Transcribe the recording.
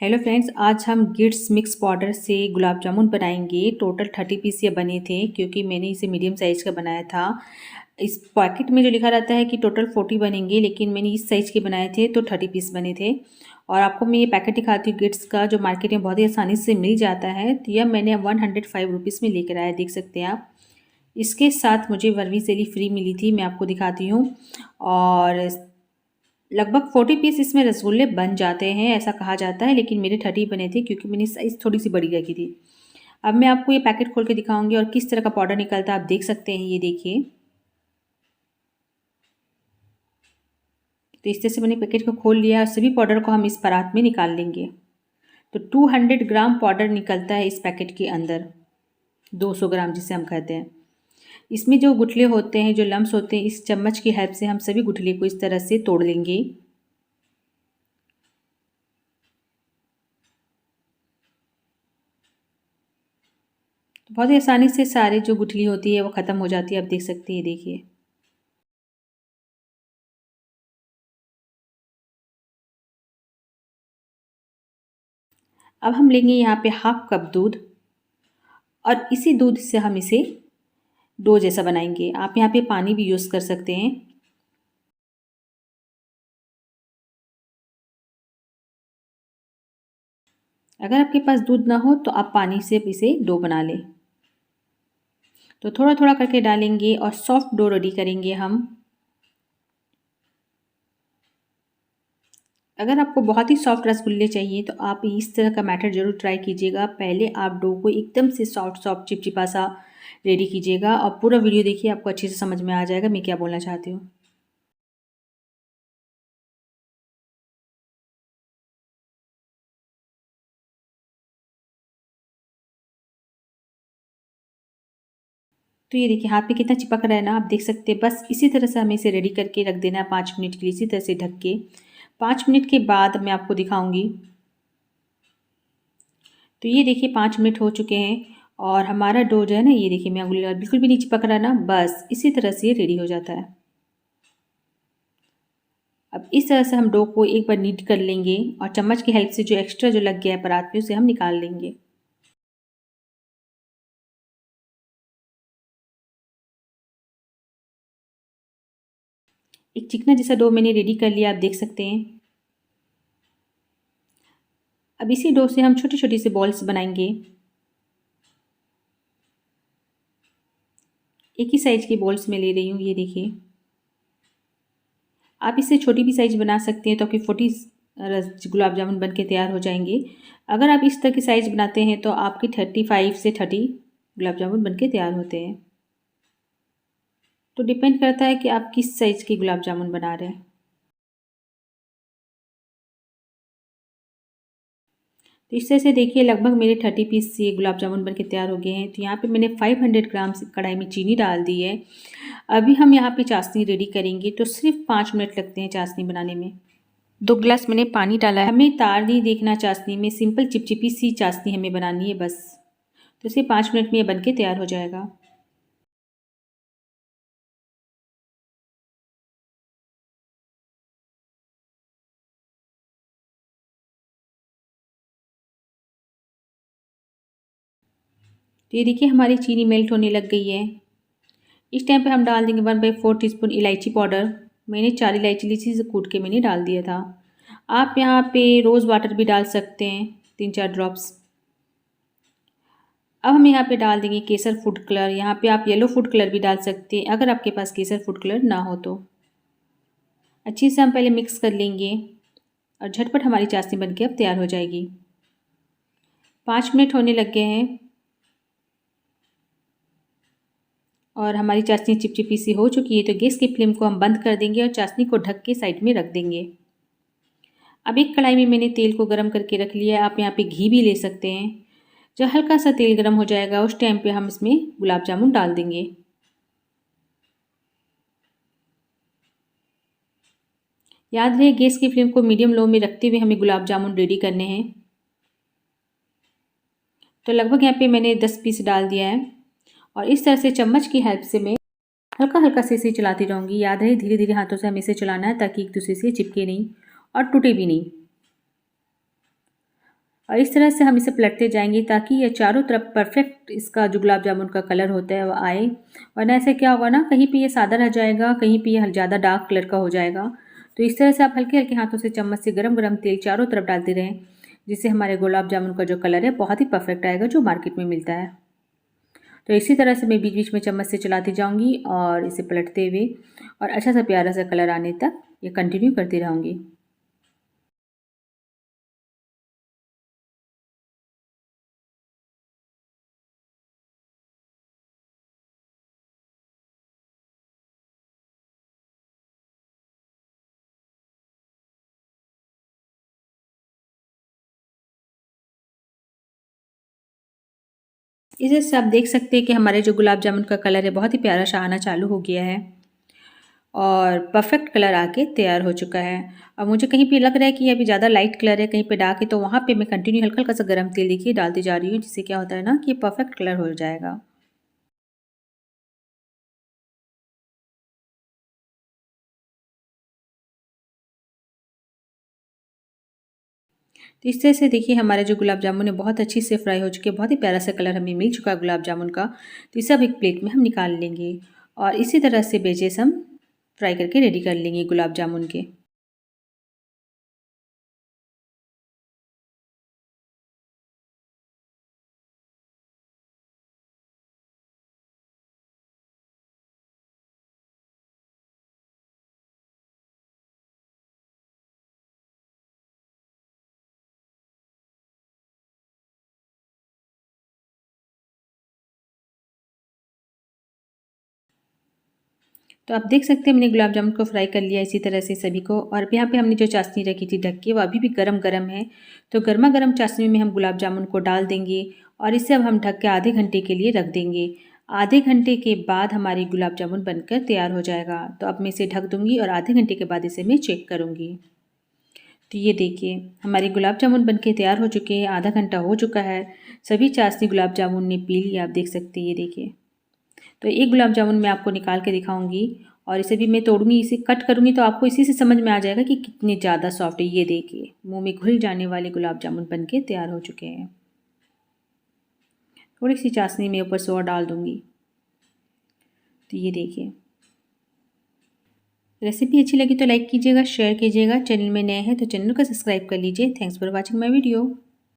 Hello friends, आज हम Gits mix powder से गुलाब जामुन बनाएंगे। टोटल 30 पीस ये बने थे क्योंकि मैंने इसे मीडियम साइज़ का बनाया था। इस पैकेट में जो लिखा रहता है कि टोटल 40 बनेंगे, लेकिन मैंने इस साइज़ के बनाए थे तो 30 पीस बने थे। और आपको मैं ये पैकेट दिखाती हूँ गिट्स का, जो मार्केट में बहुत ही आसानी से मिल जाता है। तो यह मैंने 105 रुपीज़ में लेकर आया, देख सकते हैं आप। इसके साथ मुझे वर्मीसेली फ्री मिली थी, मैं आपको दिखाती हूँ। और लगभग 40 पीस इसमें रसगुल्ले बन जाते हैं, ऐसा कहा जाता है, लेकिन मेरे 30 बने थे क्योंकि मैंने साइज़ थोड़ी सी बड़ी रखी थी। अब मैं आपको ये पैकेट खोल के दिखाऊंगी और किस तरह का पाउडर निकलता है आप देख सकते हैं। ये देखिए, तो इस तरह से मैंने पैकेट को खोल लिया और सभी पाउडर को हम इस परात में निकाल लेंगे। तो 200 ग्राम पाउडर निकलता है इस पैकेट के अंदर, 200 ग्राम जिसे हम कहते हैं। इसमें जो गुठले होते हैं, जो लम्स होते हैं, इस चम्मच की हेल्प से हम सभी गुठले को इस तरह से तोड़ लेंगे। तो बहुत ही आसानी से सारे जो गुठली होती है वो ख़त्म हो जाती है, आप देख सकते हैं। देखिए, अब हम लेंगे यहाँ पे हाफ कप दूध और इसी दूध से हम इसे डो जैसा बनाएंगे। आप यहाँ पे पानी भी यूज़ कर सकते हैं। अगर आपके पास दूध ना हो तो आप पानी से इसे डो बना लें। तो थोड़ा थोड़ा करके डालेंगे और सॉफ्ट डो रेडी करेंगे हम। अगर आपको बहुत ही सॉफ्ट रसगुल्ले चाहिए तो आप इस तरह का मैथड ज़रूर ट्राई कीजिएगा। पहले आप डो को एकदम से सॉफ्ट सॉफ्ट चिपचिपा सा रेडी कीजिएगा और पूरा वीडियो देखिए, आपको अच्छे से समझ में आ जाएगा मैं क्या बोलना चाहती हूँ। तो ये देखिए, हाथ में कितना चिपक रहा है ना, आप देख सकते हैं। बस इसी तरह से हमें इसे रेडी करके रख देना है 5 मिनट के लिए, इसी तरह से ढक के। 5 मिनट के बाद मैं आपको दिखाऊंगी। तो ये देखिए, 5 मिनट हो चुके हैं और हमारा डो जो है ना, ये देखिए, मैं उंगली बिल्कुल भी नहीं चिपक रहा ना। बस इसी तरह से ये रेडी हो जाता है। अब इस तरह से हम डो को एक बार नीट कर लेंगे और चम्मच की हेल्प से जो एक्स्ट्रा जो लग गया है परात में, उसे हम निकाल लेंगे। एक चिकना जैसा डो मैंने रेडी कर लिया, आप देख सकते हैं। अब इसी डो से हम छोटी छोटी से बॉल्स बनाएंगे। एक ही साइज की बॉल्स मैं ले रही हूँ, ये देखिए। आप इससे छोटी भी साइज़ बना सकते हैं तो आपकी 40 गुलाब जामुन बन के तैयार हो जाएंगे। अगर आप इस तरह की साइज़ बनाते हैं तो आपकी 35 से 30 गुलाब जामुन बन के तैयार होते हैं। तो डिपेंड करता है कि आप किस साइज़ की गुलाब जामुन बना रहे हैं। तो इस तरह से देखिए, लगभग मेरे 30 पीस ये गुलाब जामुन बन के तैयार हो गए हैं। तो यहाँ पे मैंने 500 ग्राम कढ़ाई में चीनी डाल दी है। अभी हम यहाँ पे चाशनी रेडी करेंगे, तो सिर्फ 5 मिनट लगते हैं चाशनी बनाने में। 2 गिलास मैंने पानी डाला है। हमें तार नहीं देखना चाशनी में, सिंपल चिपचिपी सी चाशनी हमें बनानी है बस। तो इसे 5 मिनट में ये बन के तैयार हो जाएगा। तो ये देखिए, हमारी चीनी मेल्ट होने लग गई है। इस टाइम पे हम डाल देंगे 1/4 टीस्पून इलायची पाउडर। मैंने 4 इलायची ली थी, इसे कूट के मैंने डाल दिया था। आप यहाँ पे रोज़ वाटर भी डाल सकते हैं, 3-4 ड्रॉप्स। अब हम यहाँ पे डाल देंगे केसर फूड कलर। यहाँ पे आप येलो फूड कलर भी डाल सकते हैं अगर आपके पास केसर फूड कलर ना हो तो। अच्छे से हम पहले मिक्स कर लेंगे और झटपट हमारी चाशनी बनके अब तैयार हो जाएगी। 5 मिनट होने लग गए हैं और हमारी चाशनी चिपचिपी सी हो चुकी है। तो गैस की फ्लेम को हम बंद कर देंगे और चाशनी को ढक के साइड में रख देंगे। अब एक कढ़ाई में मैंने तेल को गर्म करके रख लिया है। आप यहाँ पे घी भी ले सकते हैं। जब हल्का सा तेल गर्म हो जाएगा, उस टाइम पे हम इसमें गुलाब जामुन डाल देंगे। याद रहे, गैस की फ्लेम को मीडियम लो में रखते हुए हमें गुलाब जामुन रेडी करने हैं। तो लगभग यहाँ पे मैंने 10 पीस डाल दिया है और इस तरह से चम्मच की हेल्प से मैं हल्का हल्का से इसे चलाती रहूँगी। याद रहे, धीरे धीरे हाथों से हमें इसे चलाना है ताकि एक दूसरे से चिपके नहीं और टूटे भी नहीं। और इस तरह से हम इसे पलटते जाएंगे ताकि ये चारों तरफ परफेक्ट इसका जो गुलाब जामुन का कलर होता है वो आए। वरना ऐसे क्या होगा ना, कहीं पे ये सादा रह जाएगा, कहीं पे ये ज़्यादा डार्क कलर का हो जाएगा। तो इस तरह से आप हल्के हल्के हाथों से चम्मच से गरम गरम तेल चारों तरफ डालते रहें, जिससे हमारे गुलाब जामुन का जो कलर है बहुत ही परफेक्ट आएगा, जो मार्केट में मिलता है। तो इसी तरह से मैं बीच बीच में चम्मच से चलाती जाऊँगी और इसे पलटते हुए और अच्छा सा प्यारा सा कलर आने तक ये कंटिन्यू करती रहूँगी। इस तरह से आप देख सकते हैं कि हमारे जो गुलाब जामुन का कलर है बहुत ही प्यारा सा आना चालू हो गया है और परफेक्ट कलर आके तैयार हो चुका है। अब मुझे कहीं पे लग रहा है कि ये अभी ज़्यादा लाइट कलर है, कहीं पे डार्क है, तो वहाँ पे मैं कंटिन्यू हल्का हल्का सा गर्म तेल देखिए डालती जा रही हूँ, जिससे क्या होता है ना कि ये परफेक्ट कलर हो जाएगा। तो इस तरह से देखिए हमारे जो गुलाब जामुन है बहुत अच्छी से फ्राई हो चुके हैं, बहुत ही प्यारा सा कलर हमें मिल चुका है गुलाब जामुन का। तो इसे अब एक प्लेट में हम निकाल लेंगे और इसी तरह से बेजेस हम फ्राई करके रेडी कर लेंगे गुलाब जामुन के। तो आप देख सकते हैं मैंने गुलाब जामुन को फ्राई कर लिया इसी तरह से सभी को। और यहाँ पे हमने जो चाशनी रखी थी ढक के, वो अभी भी गरम गरम है। तो गर्मा गर्म चाशनी में हम गुलाब जामुन को डाल देंगे और इसे अब हम ढक के आधे घंटे के लिए रख देंगे। आधे घंटे के बाद हमारी गुलाब जामुन बनकर तैयार हो जाएगा। तो अब मैं इसे ढक दूँगी और आधे घंटे के बाद इसे मैं चेक करूँगी। तो ये देखिए हमारे गुलाब जामुन बनके तैयार हो चुके हैं, आधा घंटा हो चुका है। सभी चाशनी गुलाब जामुन ने पी लिया, आप देख सकते हैं ये देखिए। तो एक गुलाब जामुन मैं आपको निकाल के दिखाऊंगी और इसे भी मैं तोड़ूंगी, इसे कट करूंगी, तो आपको इसी से समझ में आ जाएगा कि कितने ज़्यादा सॉफ्ट है। ये देखिए मुंह में घुल जाने वाले गुलाब जामुन बनके तैयार हो चुके हैं। थोड़ी सी चाशनी में ऊपर से और डाल दूंगी। तो ये देखिए रेसिपी अच्छी लगी तो लाइक कीजिएगा, शेयर कीजिएगा। चैनल में नए हैं तो चैनल को सब्सक्राइब कर लीजिए। Thanks for watching my video.